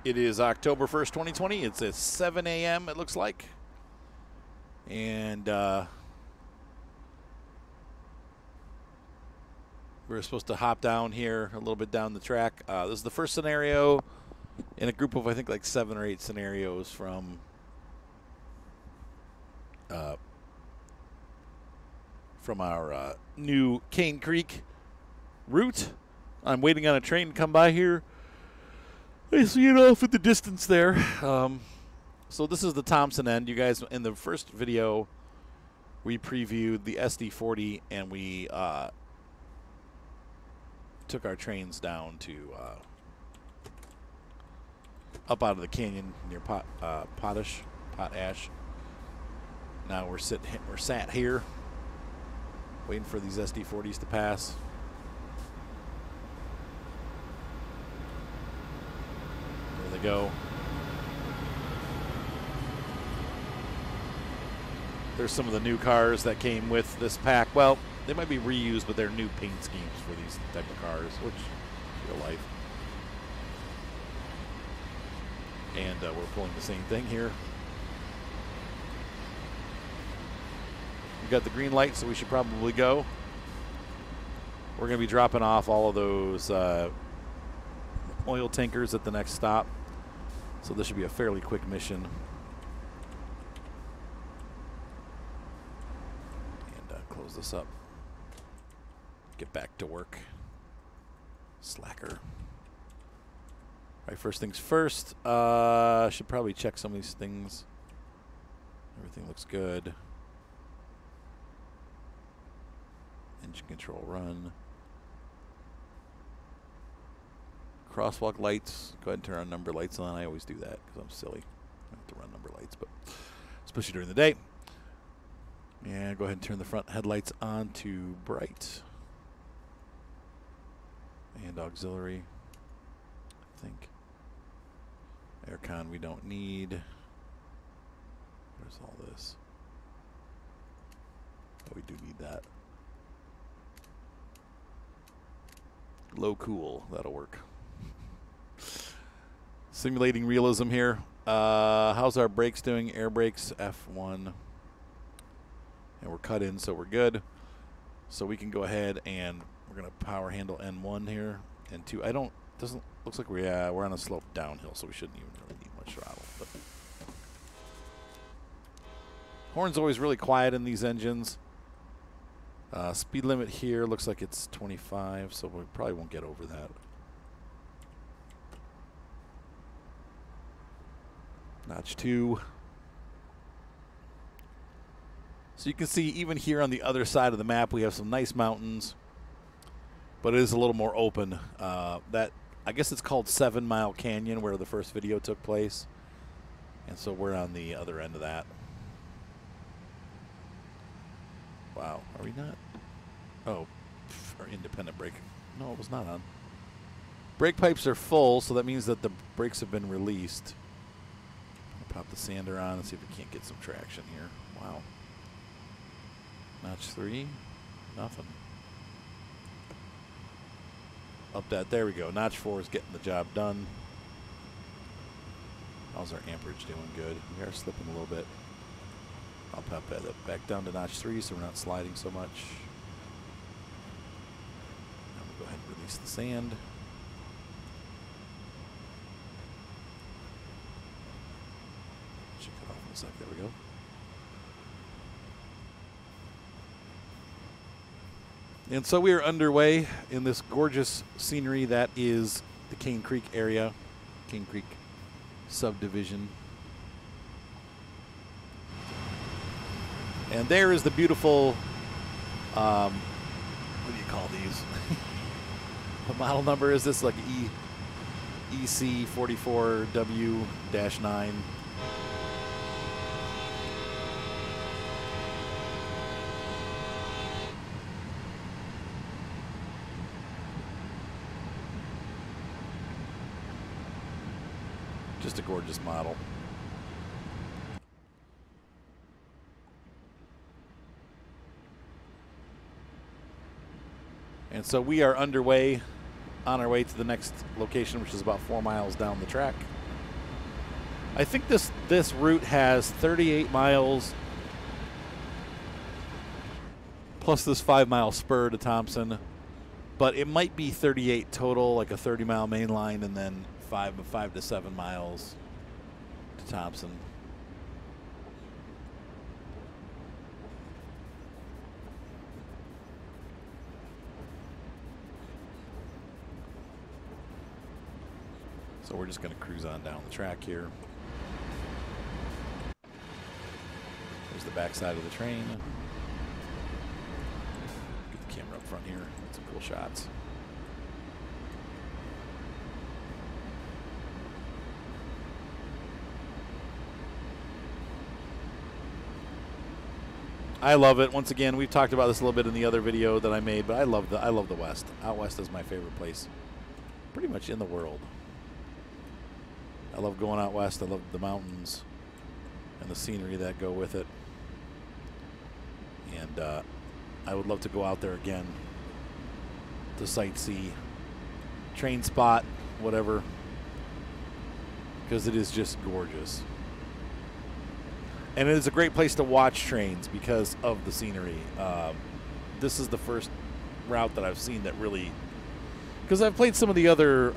It is October 1st, 2020. It's at 7 a.m., it looks like. And we're supposed to hop down here a little bit down the track. This is the first scenario in a group of, I think, like 7 or 8 scenarios from our new Cane Creek route. I'm waiting on a train to come by here. I see it off at the distance there. So this is the Thomson end. You guys, in the first video, we previewed the SD40, and we took our trains down to up out of the canyon near Potash. Now we're sat here, waiting for these SD40s to pass. There they go. There's some of the new cars that came with this pack. Well, they might be reused, but they're new paint schemes for these type of cars, which is real life. And we're pulling the same thing here. We got the green light, so we should probably go. We're going to be dropping off all of those oil tankers at the next stop. So this should be a fairly quick mission. And close this up. Get back to work. Slacker. All right, first things first. Should probably check some of these things. Everything looks good. Engine control run. Crosswalk lights. Go ahead and turn on number lights on. I always do that because I'm silly. I have to run number lights, but especially during the day. And go ahead and turn the front headlights on to bright. And auxiliary, I think. Aircon we don't need. Where's all this? Oh, we do need that. Low cool, that'll work. Simulating realism here. How's our brakes doing? Air brakes, F1. And we're cut in, so we're good. So we can go ahead and we're gonna power handle N1 here. N2, looks like we're on a slope downhill, so we shouldn't even really need much throttle. But horn's always really quiet in these engines. Speed limit here looks like it's 25, so we probably won't get over that. Notch 2. So you can see even here on the other side of the map we have some nice mountains, but it is a little more open. I guess it's called 7 Mile Canyon where the first video took place, and so we're on the other end of that. Wow, are we not? Oh, our independent brake. No, it was not on. Brake pipes are full, so that means that the brakes have been released. I'll pop the sander on and see if we can't get some traction here. Wow. Notch 3, nothing. Up that, there we go. Notch 4 is getting the job done. How's our amperage doing? Good. We are slipping a little bit. I'll pop that back down to notch 3 so we're not sliding so much. Now we'll go ahead and release the sand. Should cut off in a sec. There we go. And so we are underway in this gorgeous scenery that is the Cane Creek area, Cane Creek Subdivision. And there is the beautiful, what do you call these? What model number is this? Like EC44W-9. Just a gorgeous model. And so we are underway on our way to the next location, which is about 4 miles down the track. I think this route has 38 miles plus this 5-mile spur to Thomson, but it might be 38 total, like a 30-mile main line, and then 5 to 7 miles to Thomson. So we're just going to cruise on down the track here. There's the backside of the train. Get the camera up front here. Some cool shots. I love it. Once again, we've talked about this a little bit in the other video that I made, but I love the West. Out West is my favorite place pretty much in the world. I love going out west. I love the mountains and the scenery that go with it. And I would love to go out there again to sightsee, train spot, whatever, because it is just gorgeous. And it is a great place to watch trains because of the scenery. This is the first route that I've seen that really, because I've played some of the other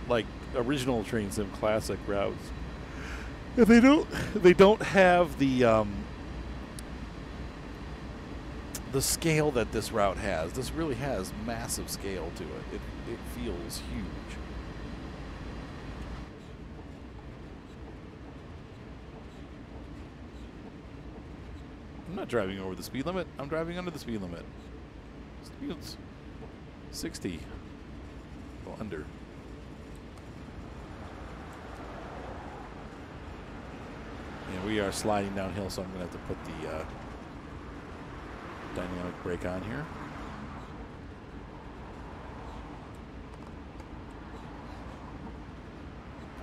like original train sim classic routes, and they don't have the scale that this route has. This really has massive scale to it. It feels huge. I'm not driving over the speed limit. I'm driving under the speed limit. Speed's 60. Go under. And we are sliding downhill, so I'm going to have to put the dynamic brake on here.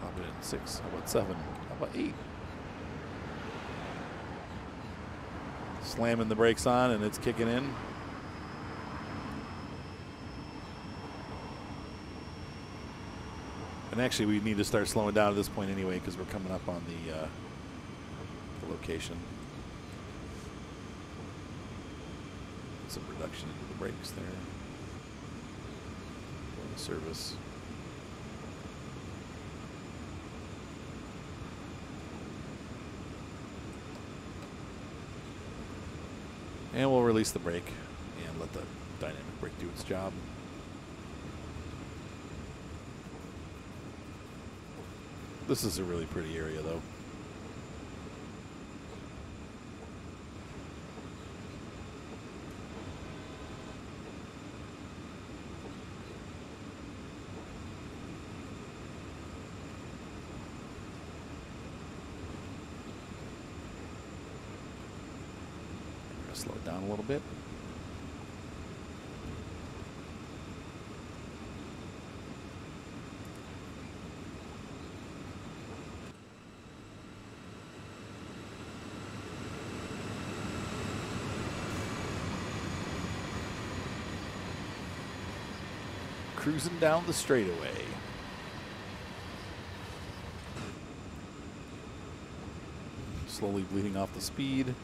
Pop it in 6. How about 7? How about 8? Slamming the brakes on, and it's kicking in. And actually, we need to start slowing down at this point anyway, because we're coming up on the location. Some reduction into the brakes there. Going to service. And we'll release the brake and let the dynamic brake do its job. This is a really pretty area, though. Slow it down a little bit. Cruising down the straightaway. Slowly bleeding off the speed.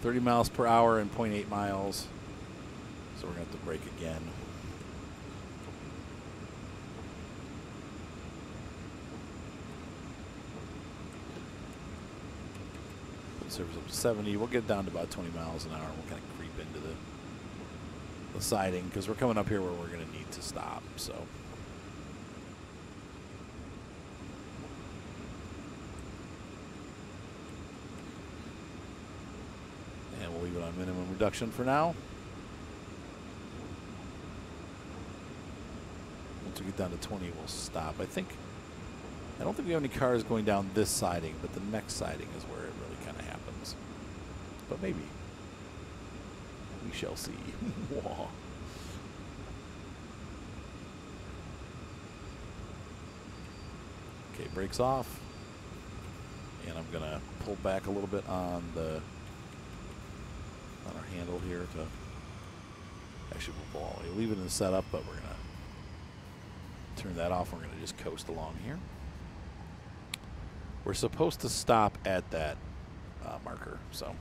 30 miles per hour and 0.8 miles. So we're going to have to brake again. Put the service up to 70. We'll get down to about 20 miles an hour. We'll kind of creep into the siding because we're coming up here where we're going to need to stop. So. Leave it on minimum reduction for now. Once we get down to 20, we'll stop. I don't think we have any cars going down this siding, but the next siding is where it really kind of happens. But maybe. We shall see. Okay, brakes off. And I'm going to pull back a little bit on our handle here to actually we'll leave it in the setup, but we're gonna turn that off. We're gonna just coast along here. We're supposed to stop at that marker, so.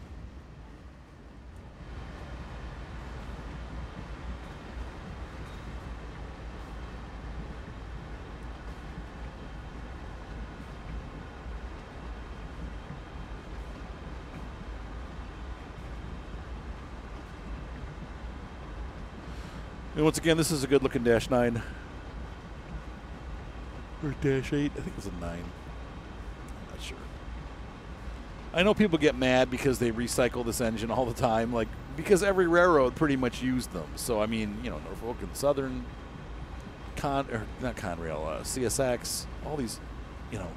And once again, this is a good-looking Dash 9. Or Dash 8. I think it's a 9. I'm not sure. I know people get mad because they recycle this engine all the time, like because every railroad pretty much used them. So, I mean, you know, Norfolk and Southern, not Conrail, CSX, all these, you know,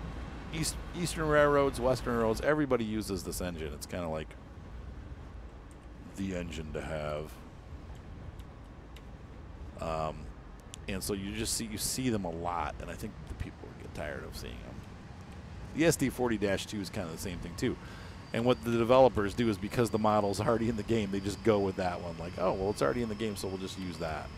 Eastern railroads, Western railroads, everybody uses this engine. It's kind of like the engine to have. And so you just see them a lot, and I think the people get tired of seeing them. The SD40-2 is kind of the same thing too. And what the developers do is because the model's already in the game, they just go with that one. Like, oh, well, it's already in the game, so we'll just use that.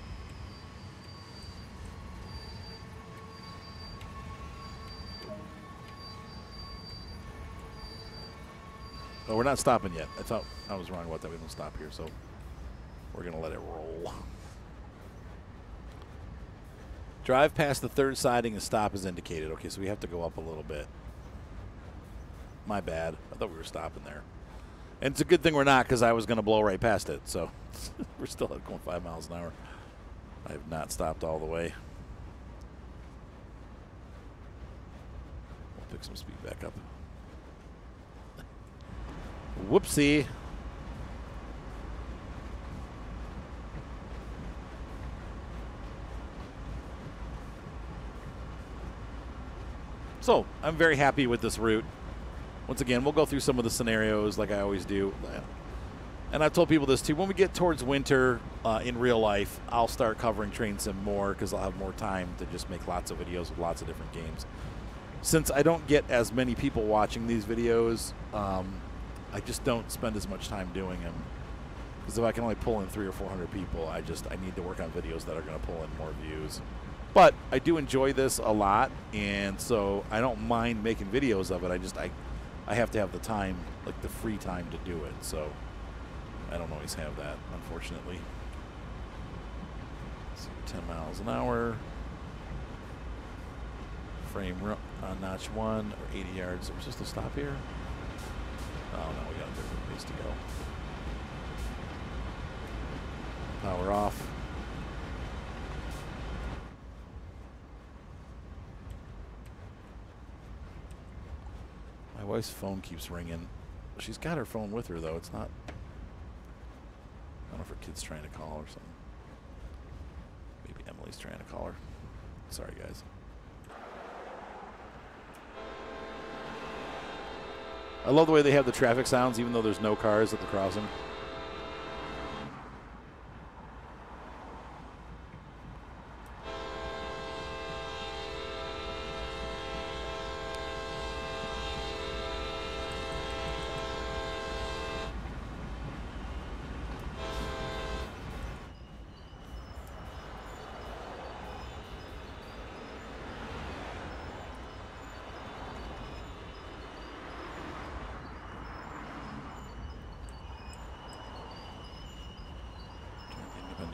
Oh, we're not stopping yet. I thought I was wrong about that. We don't stop here, so we're going to let it roll. Drive past the third siding and stop as indicated. Okay, so we have to go up a little bit. My bad. I thought we were stopping there. And it's a good thing we're not, because I was going to blow right past it. So we're still going 5 miles an hour. I have not stopped all the way. We'll pick some speed back up. Whoopsie. So I'm very happy with this route. Once again, we'll go through some of the scenarios like I always do. And I've told people this too. When we get towards winter in real life, I'll start covering train sim more because I'll have more time to just make lots of videos with lots of different games. Since I don't get as many people watching these videos, I just don't spend as much time doing them. Because if I can only pull in 300 or 400 people, I need to work on videos that are going to pull in more views. But I do enjoy this a lot, and so I don't mind making videos of it. I have to have the time, like the free time to do it. So I don't always have that, unfortunately. So 10 miles an hour. Frame on notch 1 or 80 yards. Are we supposed to stop here? Oh no, we got a different place to go. Power off. My wife's phone keeps ringing. She's got her phone with her, though. It's not... I don't know if her kid's trying to call or something. Maybe Emily's trying to call her. Sorry, guys. I love the way they have the traffic sounds, even though there's no cars at the crossing.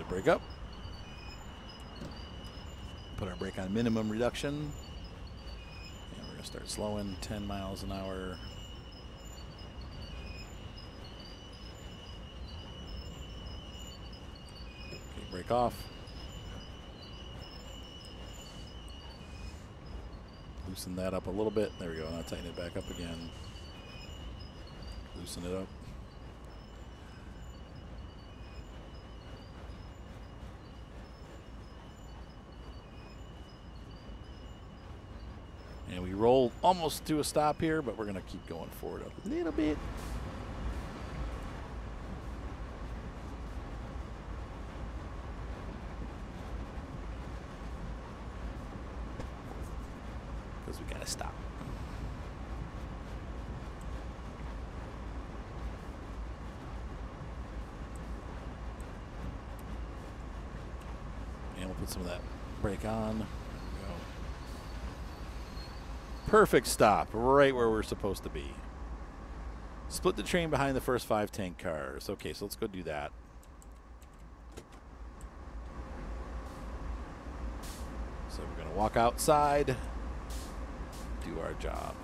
Brake up. Put our brake on minimum reduction. And we're going to start slowing 10 miles an hour. Okay, brake off. Loosen that up a little bit. There we go. Now tighten it back up again. Loosen it up. And we roll almost to a stop here, but we're going to keep going forward a little bit. Because we got to stop. And we'll put some of that brake on. Perfect stop, right where we're supposed to be. Split the train behind the first 5 tank cars. Okay, so let's go do that. So we're going to walk outside, do our job.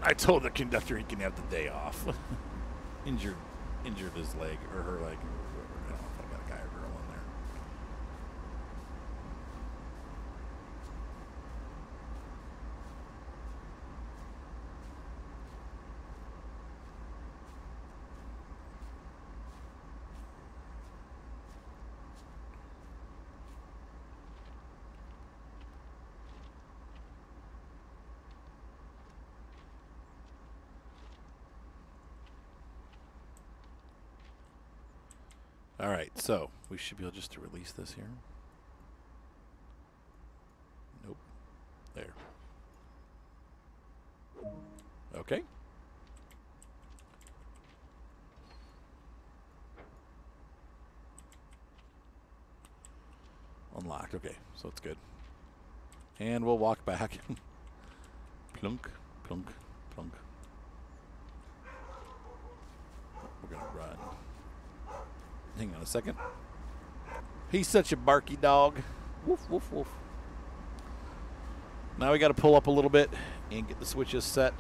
I told the conductor he can have the day off. injured his leg or her leg. I don't know if I got a guy or girl in there. All right, so we should be able just to release this here. Nope. There. Okay. Unlocked. Okay, so it's good. And we'll walk back. Plunk, plunk, plunk. We're going to run. Hang on a second. He's such a barky dog. Woof, woof, woof. Now we got to pull up a little bit and get the switches set.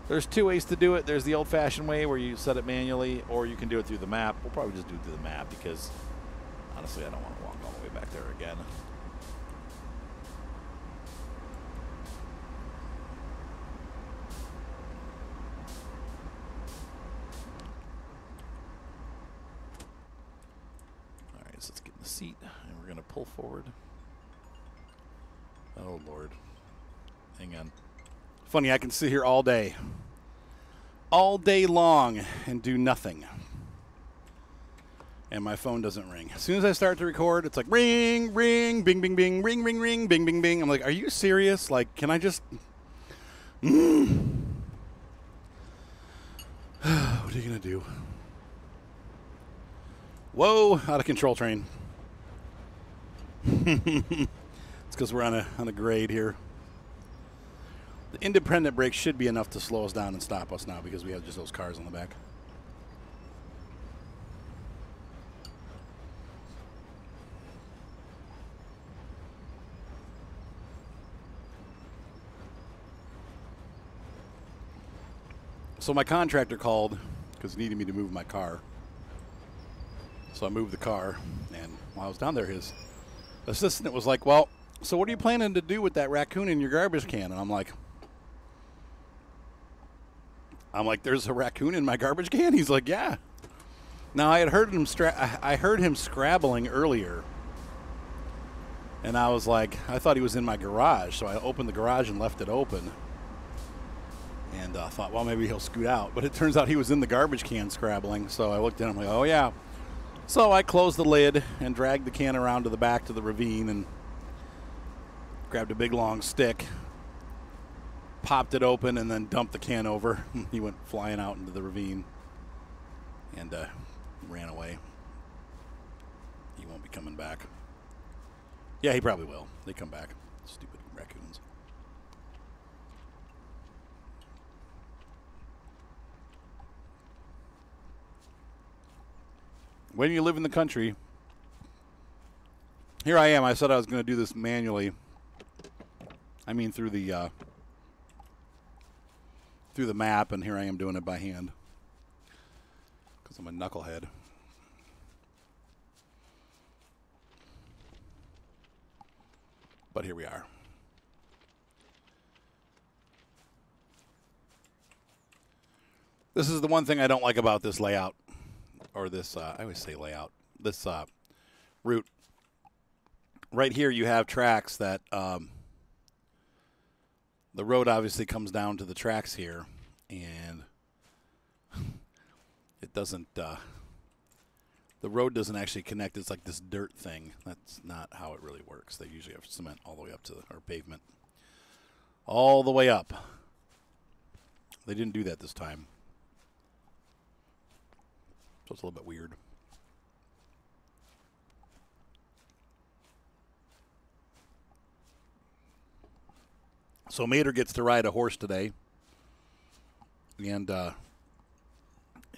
There's 2 ways to do it. There's the old-fashioned way where you set it manually, or you can do it through the map. We'll probably just do it through the map because, honestly, I don't want to walk all the way back there again. Let's get in the seat, and we're going to pull forward. Oh, Lord. Hang on. Funny, I can sit here all day long, and do nothing. And my phone doesn't ring. As soon as I start to record, it's like, ring, ring, bing, bing, bing, ring, ring, ring, bing, bing, bing. I'm like, are you serious? Like, can I just... What are you going to do? Whoa, out of control train. It's because we're on a grade here. The independent brake should be enough to slow us down and stop us now because we have just those cars on the back. So my contractor called because he needed me to move my car. So I moved the car, and while I was down there, his assistant was like, well, so what are you planning to do with that raccoon in your garbage can? And I'm like, there's a raccoon in my garbage can? He's like, yeah. Now, I had heard him I heard him scrabbling earlier, and I was like, I thought he was in my garage, so I opened the garage and left it open. And I thought, well, maybe he'll scoot out. But it turns out he was in the garbage can scrabbling, so I looked at him like, oh, yeah. So I closed the lid and dragged the can around to the back to the ravine and grabbed a big long stick, popped it open, and then dumped the can over. He went flying out into the ravine and ran away. He won't be coming back. Yeah, he probably will. They come back. Stupid raccoons. When you live in the country, here I am. I said I was going to do this manually. I mean through the map, and here I am doing it by hand because I'm a knucklehead. But here we are. This is the one thing I don't like about this layout. Or this, I always say layout, this route. Right here you have tracks that, the road obviously comes down to the tracks here, and it doesn't, the road doesn't actually connect. It's like this dirt thing. That's not how it really works. They usually have cement all the way up to, or pavement, all the way up. They didn't do that this time. So it's a little bit weird. So Mater gets to ride a horse today. And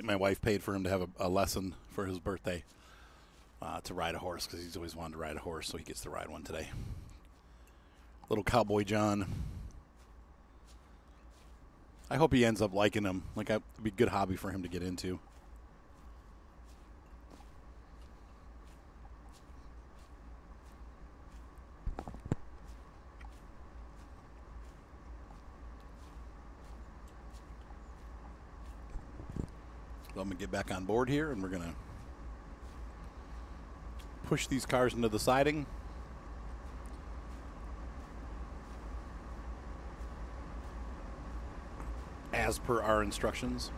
my wife paid for him to have a lesson for his birthday to ride a horse because he's always wanted to ride a horse, so he gets to ride one today. Little Cowboy John. I hope he ends up liking him. Like, it'd be a good hobby for him to get into. So I'm going to get back on board here, and we're going to push these cars into the siding. As per our instructions.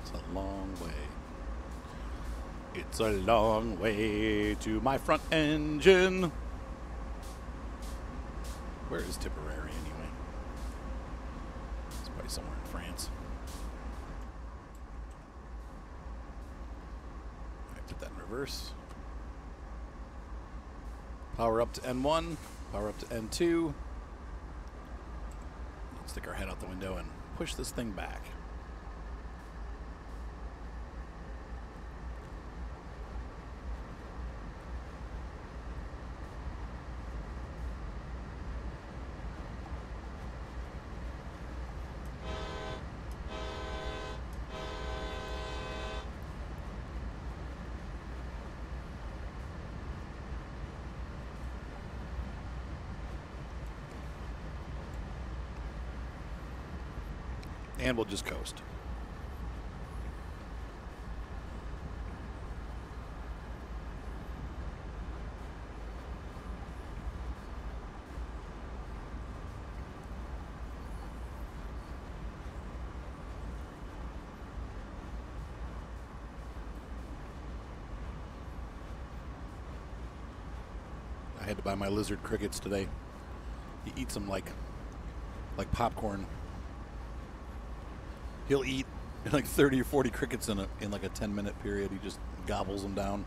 It's a long way. It's a long way to my front engine. Where is Tipperary anyway? It's probably somewhere in France. All right, put that in reverse. Power up to N1. Power up to N2. Let's stick our head out the window and push this thing back. And we'll just coast. I had to buy my lizard crickets today. He eats them like popcorn. He'll eat like 30 or 40 crickets in like a 10-minute period. He just gobbles them down.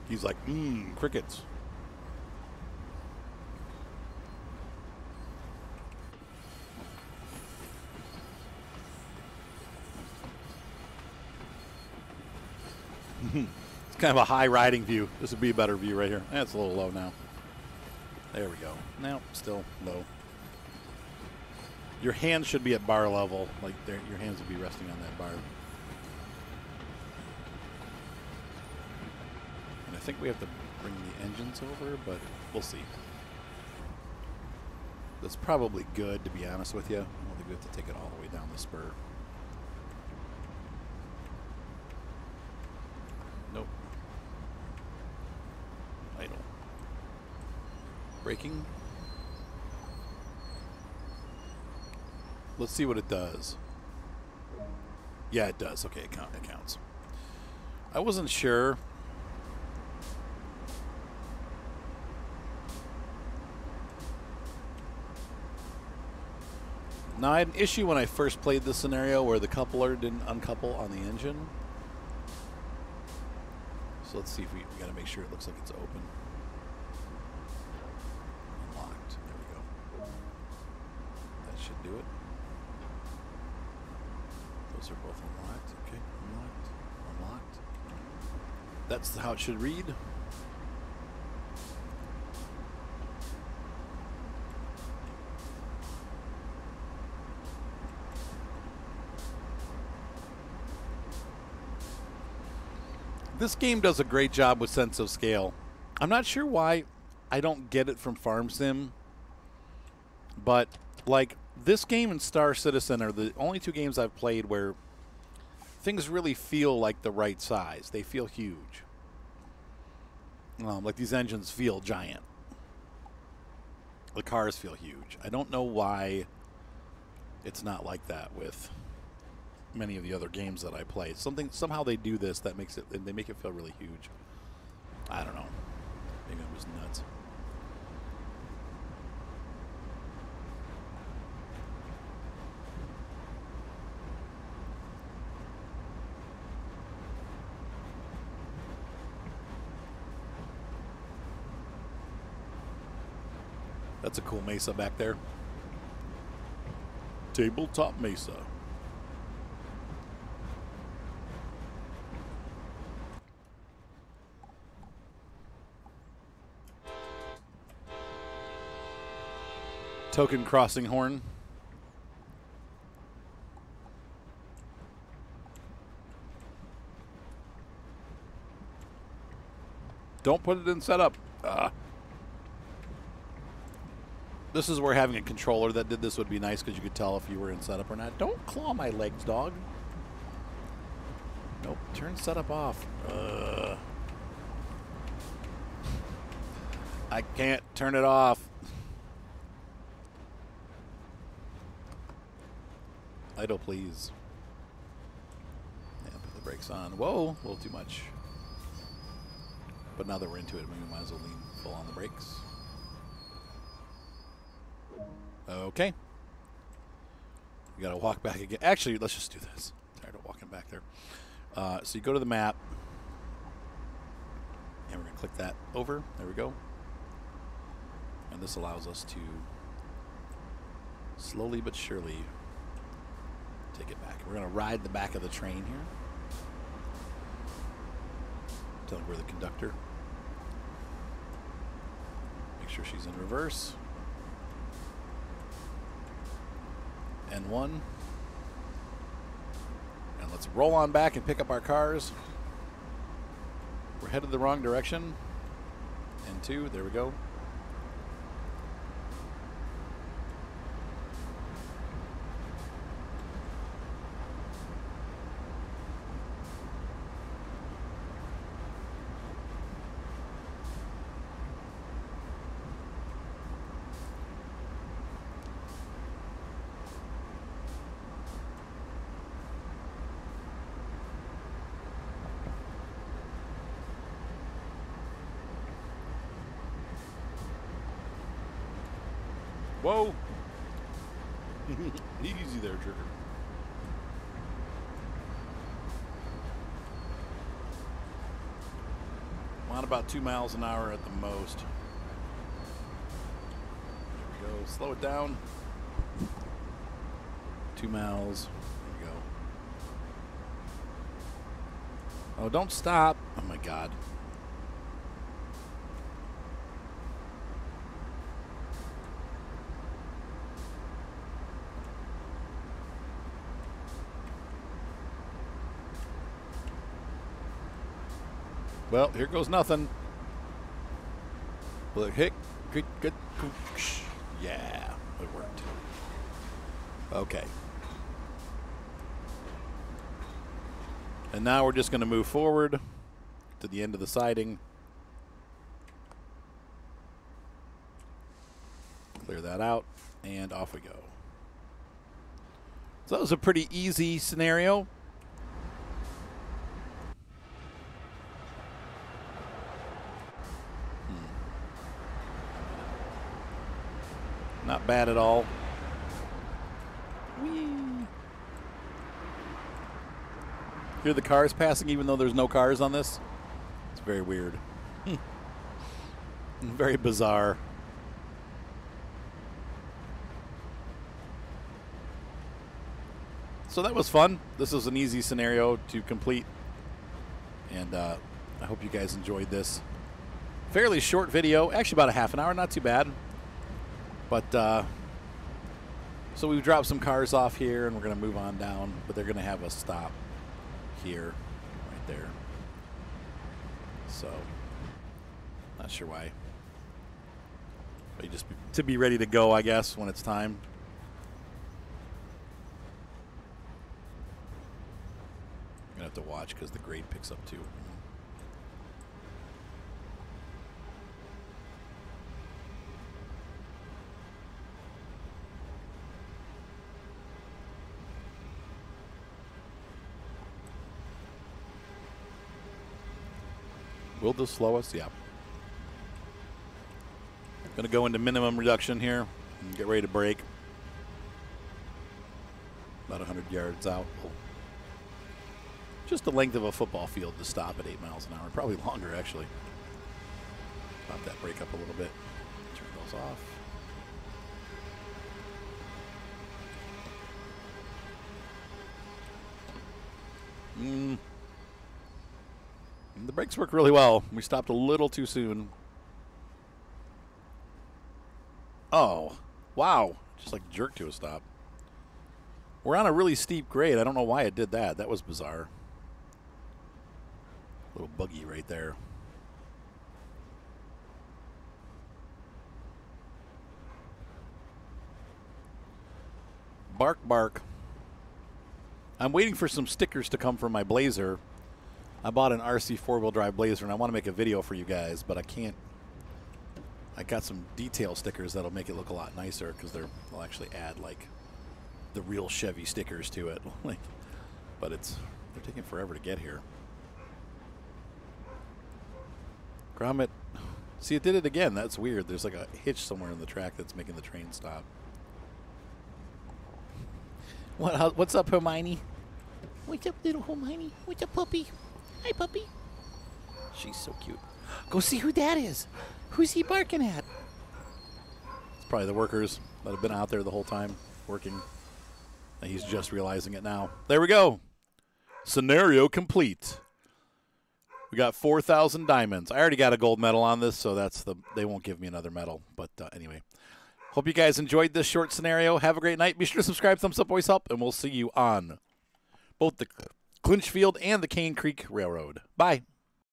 He's like, crickets. It's kind of a high riding view. This would be a better view right here. That's a little low now. There we go. Now, still low. Your hands should be at bar level. Like, your hands would be resting on that bar. And I think we have to bring the engines over, but we'll see. That's probably good, to be honest with you. I don't think we have to take it all the way down the spur. Nope. Idle. Braking. Let's see what it does. Yeah, it does. Okay, it counts. I wasn't sure. Now, I had an issue when I first played this scenario where the coupler didn't uncouple on the engine. So let's see if we got to make sure it looks like it's open. Unlocked. There we go. That should do it. Those are both unlocked. Okay, unlocked. Unlocked. That's how it should read. This game does a great job with sense of scale. I'm not sure why I don't get it from Farm Sim, but like this game and Star Citizen are the only two games I've played where things really feel like the right size. They feel huge. Like these engines feel giant. The cars feel huge. I don't know why it's not like that with many of the other games that I play. Somehow they do this that makes it, they make it feel really huge. I don't know. Maybe I'm just nuts. That's a cool mesa back there. Tabletop mesa. Token crossing horn. Don't put it in setup. This is where having a controller that did this would be nice because you could tell if you were in setup or not. Don't claw my legs, dog. Nope. Turn setup off. I can't turn it off. Idle, please. Yeah, put the brakes on. Whoa, a little too much. But now that we're into it, we might as well lean full on the brakes. Okay. We gotta walk back again. Actually, let's just do this. Tired of walking back there. So you go to the map, and we're gonna click that over. There we go. And this allows us to slowly but surely take it back. We're gonna ride the back of the train here. Tell her we're the conductor. Make sure she's in reverse. N1. And let's roll on back and pick up our cars. We're headed the wrong direction. N2, there we go. Whoa! Easy there, Trigger. I'm on about 2 miles an hour at the most. There we go. Slow it down. 2 miles. There we go. Oh, don't stop. Oh, my God. Well, here goes nothing. Look, hit, good. Yeah, it worked. Okay. And now we're just going to move forward to the end of the siding. Clear that out, and off we go. So that was a pretty easy scenario. Not bad at all. Whee! Hear the cars passing even though there's no cars on this? It's very weird. Very bizarre. So that was fun. This was an easy scenario to complete. And I hope you guys enjoyed this. Fairly short video. Actually about a half an hour. Not too bad. But, so we've dropped some cars off here, and we're going to move on down, but they're going to have a stop here, right there. So, not sure why. But you just to be ready to go, I guess, when it's time. I'm going to have to watch because the grade picks up too. Will this slow us? Yeah. Going to go into minimum reduction here and get ready to brake. About 100 yards out. Just the length of a football field to stop at 8 miles an hour. Probably longer, actually. Pop that brake up a little bit. Turn those off. The brakes work really well. We stopped a little too soon. Oh, wow. Just like jerked to a stop. We're on a really steep grade. I don't know why it did that. That was bizarre. Little buggy right there. Bark, bark. I'm waiting for some stickers to come from my Blazer. I bought an RC four-wheel drive Blazer, and I want to make a video for you guys, but I can't. I got some detail stickers that'll make it look a lot nicer because they'll actually add like the real Chevy stickers to it. Like, but they're taking forever to get here. Grommet. See, it did it again. That's weird. There's like a hitch somewhere in the track that's making the train stop. What's up, Hermione? What's up, little Hermione? What's up, puppy? Hi, puppy. She's so cute. Go see who that is. Who's he barking at? It's probably the workers that have been out there the whole time working. And he's just realizing it now. There we go. Scenario complete. We got 4,000 diamonds. I already got a gold medal on this, so they won't give me another medal. But anyway, hope you guys enjoyed this short scenario. Have a great night. Be sure to subscribe, thumbs up, always help, and we'll see you on both the Clinchfield and the Cane Creek Railroad. Bye.